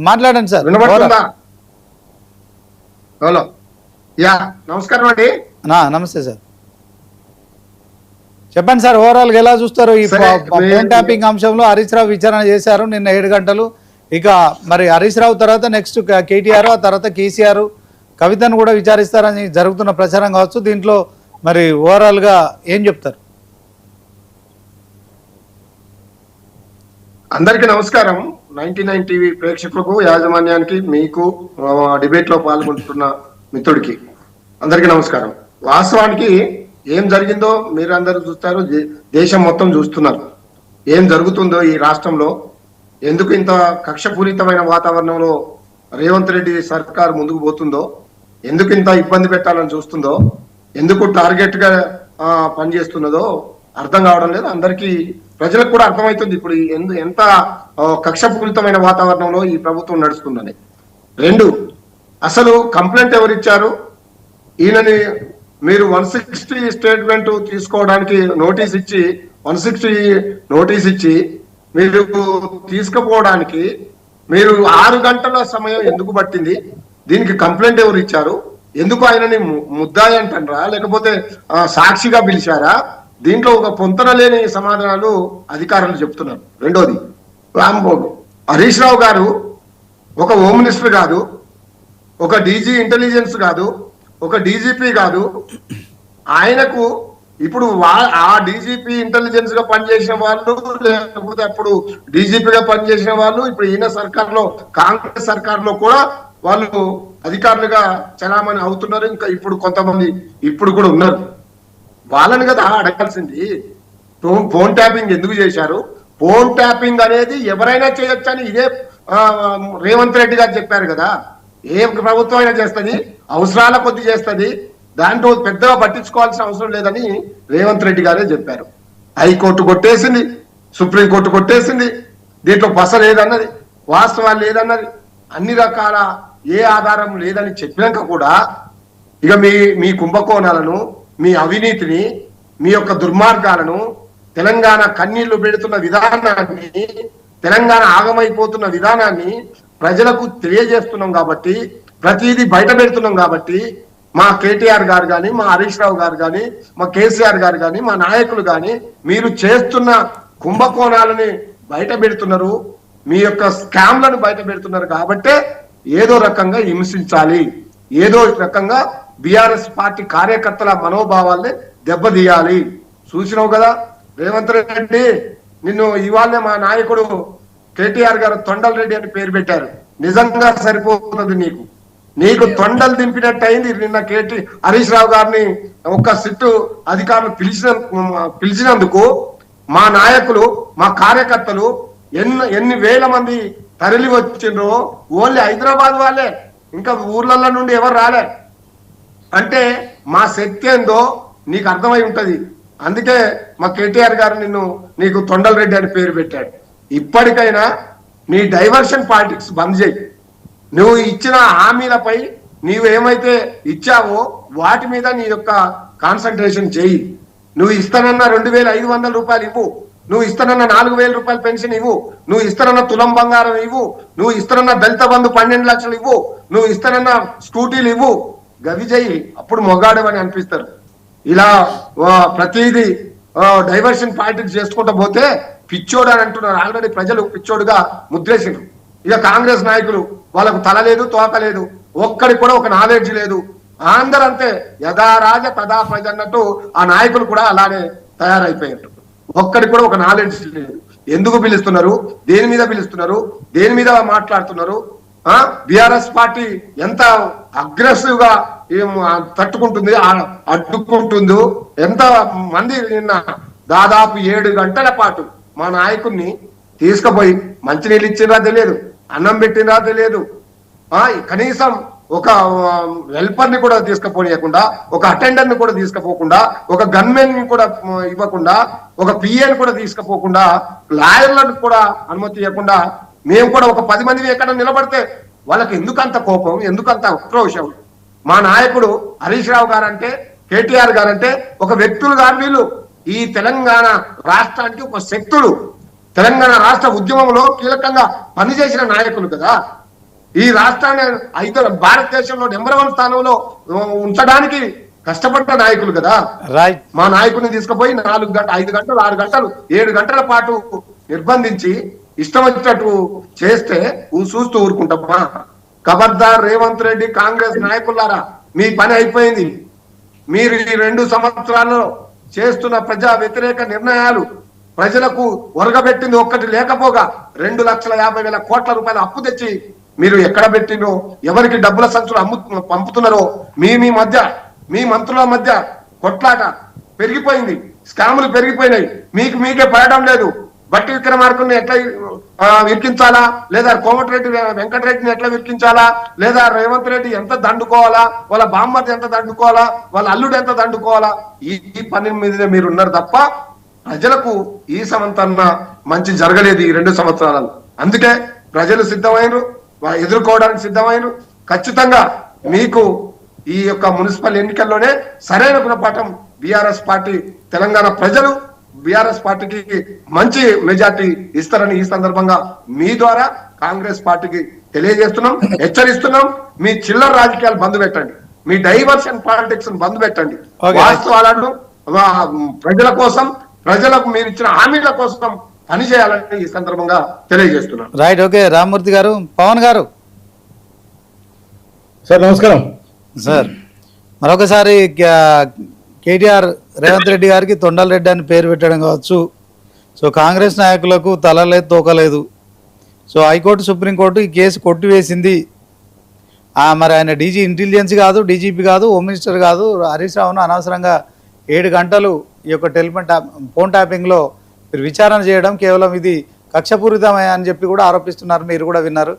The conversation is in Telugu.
మాట్లాడండి సార్. వినబడుతుందా? హలో, యా నమస్కారం అండి. నమస్తే సార్, చెప్పండి సార్. ఓవరాల్ గా ఎలా చూస్తారు ఈ ఫోన్ ట్యాపింగ్ అంశంలో? హరీష్ రావు విచారణ చేశారు నిన్న 7 గంటలు. ఇక మరి హరీష్ రావు తర్వాత నెక్స్ట్ కేటీఆర్, ఆ తర్వాత కేసీఆర్, కవితను కూడా విచారిస్తారని జరుగుతున్న ప్రచారం కావచ్చు. దీంట్లో మరి ఓవరాల్ గా ఏం చెప్తారు? అందరికీ నమస్కారం. 99 టీవీ ప్రేక్షకులకు, యాజమాన్యానికి, మీకు, డిబేట్ లో పాల్గొంటున్న మిత్రుడికి అందరికీ నమస్కారం. వాస్తవానికి ఏం జరిగిందో మీరు అందరూ చూస్తారు, దేశం మొత్తం చూస్తున్నారు. ఏం జరుగుతుందో ఈ రాష్ట్రంలో, ఎందుకు ఇంత కక్షపూరితమైన వాతావరణంలో రేవంత్ రెడ్డి సర్కార్ ముందుకు పోతుందో, ఎందుకు ఇంత ఇబ్బంది పెట్టాలని చూస్తుందో, ఎందుకు టార్గెట్ గా పనిచేస్తున్నదో అర్థం కావడం లేదు. అందరికీ, ప్రజలకు కూడా అర్థమవుతుంది ఇప్పుడు ఎంత కక్షపూరితమైన వాతావరణంలో ఈ ప్రభుత్వం నడుస్తుందని. 2, అసలు కంప్లైంట్ ఎవరిచ్చారు? ఈయనని మీరు 160 స్టేట్మెంట్ తీసుకోవడానికి నోటీస్ ఇచ్చి 160 నోటీస్ ఇచ్చి మీరు తీసుకుపోవడానికి మీరు 6 గంటల సమయం ఎందుకు పట్టింది? దీనికి కంప్లైంట్ ఎవరు ఇచ్చారు? ఎందుకు ఆయనని ముద్దాయి అంటారా, లేకపోతే సాక్షిగా పిలిచారా? దీంట్లో ఒక పొంతన లేని సమాధానాలు అధికారులు చెప్తున్నారు. 2వది, హరీష్ రావు గారు ఒక హోమ్ మినిస్టర్ కాదు, ఒక డీజీ ఇంటెలిజెన్స్ కాదు, ఒక డీజీపీ కాదు. ఆయనకు ఇప్పుడు ఆ డీజీపీ ఇంటెలిజెన్స్ గా పనిచేసిన వాళ్ళు, లేకపోతే అప్పుడు డీజీపీగా పనిచేసిన వాళ్ళు, ఇప్పుడు ఈయన సర్కార్లో, కాంగ్రెస్ సర్కార్లో కూడా వాళ్ళు అధికారులుగా చలామణి అవుతున్నారు. ఇంకా ఇప్పుడు కొంతమంది ఇప్పుడు కూడా ఉన్నారు. వాళ్ళని కదా అడగాల్సింది. ఫోన్ ట్యాపింగ్ ఎందుకు చేశారు? ఫోన్ ట్యాపింగ్ అనేది ఎవరైనా చేయొచ్చని ఇదే రేవంత్ రెడ్డి గారు చెప్పారు కదా. ఏ ప్రభుత్వం అయినా చేస్తుంది, అవసరాల కొద్ది చేస్తుంది, దాంట్లో పెద్దగా పట్టించుకోవాల్సిన అవసరం లేదని రేవంత్ రెడ్డి గారే చెప్పారు. హైకోర్టు కొట్టేసింది, సుప్రీంకోర్టు కొట్టేసింది, దీంట్లో పస లేదన్నది, వాస్తవాలు లేదన్నది, అన్ని రకాల ఏ ఆధారం లేదని చెప్పినాక కూడా ఇక మీ కుంభకోణాలను, మీ అవినీతిని, మీ యొక్క దుర్మార్గాలను, తెలంగాణ కన్నీళ్లు పెడుతున్న విధానాన్ని, తెలంగాణ ఆగమైపోతున్న విధానాన్ని ప్రజలకు తెలియజేస్తున్నాం కాబట్టి, ప్రతిదీ బయట పెడుతున్నాం కాబట్టి, మా కేటీఆర్ గారు కానీ, మా హరీష్ రావు గారు కానీ, మా కేసీఆర్ గారు కానీ, మా నాయకులు కానీ మీరు చేస్తున్న కుంభకోణాలని బయట పెడుతున్నారు, మీ యొక్క స్కామ్లను బయట పెడుతున్నారు. కాబట్టే ఏదో రకంగా హింసించాలి, ఏదో రకంగా బీఆర్ఎస్ పార్టీ కార్యకర్తల మనోభావాల్ని దెబ్బతీయాలి. చూసినావు కదా రేవంత్ రెడ్డి, నిన్ను ఇవాళనే మా నాయకుడు కేటీఆర్ గారు తొండల రెడ్డి అని పేరు పెట్టారు. నిజంగా సరిపోతుంది నీకు తొండలు దింపినట్టు అయింది. నిన్న హరీష్ రావు గారిని ఒక్క సిట్టు అధికారులు పిలిచినందుకు మా నాయకులు, మా కార్యకర్తలు ఎన్ని వేల మంది తరలి వచ్చిండ్రో. ఓన్లీ హైదరాబాద్ వాళ్ళే, ఇంకా ఊర్లలో నుండి ఎవరు రాలే. అంటే మా శక్తి ఏందో నీకు అర్థమై ఉంటది. అందుకే మా కేటీఆర్ గారు నీకు తొండల రెడ్డి అని పేరు పెట్టాడు. ఇప్పటికైనా నీ డైవర్షన్ పాలిటిక్స్ బంద్ చేయి. నువ్వు ఇచ్చిన హామీలపై నీవు ఏమైతే ఇచ్చావో వాటి మీద నీ యొక్క కాన్సన్ట్రేషన్ చేయి. నువ్వు ఇస్తానన్న 2500 రూపాయలు ఇవ్వు, నువ్వు ఇస్తానన్న 4000 రూపాయలు పెన్షన్ ఇవ్వు, నువ్వు ఇస్తానన్న తులం బంగారం ఇవ్వు, నువ్వు ఇస్తానన్న దళిత బంధు 12 లక్షలు ఇవ్వు, నువ్వు ఇస్తానన్న స్కూటీలు ఇవ్వు. గవి చెయ్యి, అప్పుడు మొగాడమని అనిపిస్తారు. ఇలా ప్రతిదీ డైవర్షన్ పాలిటిక్స్ చేసుకుంటూ పోతే పిచ్చోడు అని అంటున్నారు. ఆల్రెడీ ప్రజలు పిచ్చోడుగా ముద్రేసిండ్రు. ఇక కాంగ్రెస్ నాయకులు వాళ్ళకు తల లేదు, తోక లేదు, ఒక్కడికి కూడా ఒక నాలెడ్జ్ లేదు. అందరంతే యథా రాజ తదా ప్రజ అన్నట్టు ఆ నాయకులు కూడా అలానే తయారైపోయారు. ఒక్కడికి కూడా ఒక నాలెడ్జ్ లేదు. ఎందుకు పిలుస్తున్నారు, దేని మీద పిలుస్తున్నారు, దేని మీద మాట్లాడుతున్నారు? బీఆర్ఎస్ పార్టీ ఎంత అగ్రెసివ్ గా తట్టుకుంటుంది, అడ్డుకుంటుందో. ఎంత మంది నిన్న దాదాపు 7 గంటల పాటు మా నాయకుడిని తీసుకుపోయి మంచినీళ్ళు ఇచ్చినా తెలియదు, అన్నం పెట్టినా తెలియదు, కనీసం ఒక హెల్పర్ ని కూడా తీసుకుపోనీయకుండా, ఒక అటెండర్ ని కూడా తీసుకుపోకుండా, ఒక గన్మెన్ ని కూడా ఇవ్వకుండా, ఒక పిఏని కూడా తీసుకుపోకుండా, లాయర్లను కూడా అనుమతి ఇవ్వకుండా, మేము కూడా ఒక 10 మంది ఎక్కడ నిలబడితే వాళ్ళకి ఎందుకంత కోపం, ఎందుకంత ఉక్రోషం? మా నాయకుడు హరీష్ రావు గారంటే, కేటీఆర్ గారంటే ఒక వ్యక్తులు గారు. వీళ్ళు ఈ తెలంగాణ రాష్ట్రానికి ఒక శక్తులు. తెలంగాణ రాష్ట్ర ఉద్యమంలో కీలకంగా పనిచేసిన నాయకులు కదా. ఈ రాష్ట్రాన్ని భారతదేశంలో నెంబర్ 1 స్థానంలో ఉంచడానికి కష్టపడ్డ నాయకులు కదా. రైట్. మా నాయకుడిని తీసుకుపోయి 4 గంటలు 5 గంటలు 6 గంటలు 7 గంటల పాటు నిర్బంధించి ఇష్టం వచ్చినట్టు చేస్తే చూస్తూ ఊరుకుంటామా? ఖబర్దార్ రేవంత్ రెడ్డి కాంగ్రెస్ నాయకులారా, మీ పని అయిపోయింది. మీరు ఈ 2 సంవత్సరాల్లో చేస్తున్న ప్రజా వ్యతిరేక నిర్ణయాలు, ప్రజలకు ఒరగబెట్టింది ఒక్కటి లేకపోగా 2,50,000 కోట్ల రూపాయల అప్పు తెచ్చి మీరు ఎక్కడ పెట్టినో, ఎవరికి డబ్బుల సంచులు పంపుతున్నారో, మీ మధ్య మీ మంత్రుల మధ్య కొట్లాట పెరిగిపోయింది, స్కాములు పెరిగిపోయినాయి. మీకే పడడం లేదు. బట్టి విక్రమార్కుని ఎట్లా విరికించాలా, లేదా కోమటిరెడ్డి వెంకటరెడ్డిని ఎట్లా విరికించాలా, లేదా రేవంత్ రెడ్డి ఎంత దండుకోవాలా, వాళ్ళ బామ్మర్ది ఎంత దండుకోవాలా, వాళ్ళ అల్లుడు ఎంత దండుకోవాలా, ఈ పని మీదనే మీరు ఉన్నారు తప్ప ప్రజలకు ఈ సంవత్సరం మంచి జరగలేదు ఈ 2 సంవత్సరాలు. అందుకే ప్రజలు సిద్ధమైనరు, ఎదుర్కోవడానికి సిద్ధమైనరు. ఖచ్చితంగా మీకు ఈ యొక్క మున్సిపల్ ఎన్నికల్లోనే సరైన గుణపాఠం బీఆర్ఎస్ పార్టీ, తెలంగాణ ప్రజలు బీఆర్ఎస్ పార్టీకి మంచి మెజార్టీ ఇస్తారని ఈ సందర్భంగా మీ ద్వారా కాంగ్రెస్ పార్టీకి తెలియజేస్తున్నాం, హెచ్చరిస్తున్నాం. మీ చిల్లర రాజకీయాలు బంద్ పెట్టండి, మీ డైవర్షన్ పాలిటిక్స్ బంద్ పెట్టండి. వాస్తవాలను ప్రజల కోసం, ప్రజలకు మీరు ఇచ్చిన హామీల కోసం పనిచేయాలని ఈ సందర్భంగా తెలియజేస్తున్నాను. రైట్. ఓకే రామ్మూర్తి గారు. పవన్ గారు సార్ నమస్కారం సార్. మరొకసారి కేటీఆర్ రేవంత్ రెడ్డి గారికి తొండల రెడ్డి అని పేరు పెట్టడం కావచ్చు. సో కాంగ్రెస్ నాయకులకు తలలేదు తోకలేదు. సో హైకోర్టు సుప్రీంకోర్టు ఈ కేసు కొట్టివేసింది. మరి ఆయన డీజీ ఇంటెలిజెన్స్ కాదు, డీజీపీ కాదు, హోమ్ మినిస్టర్ కాదు. హరీష్ రావును అనవసరంగా 7 గంటలు ఈ యొక్క ఫోన్ ట్యాపింగ్లో మీరు విచారణ చేయడం కేవలం ఇది కక్షపూరితమే అని చెప్పి కూడా ఆరోపిస్తున్నారు. మీరు కూడా విన్నారు.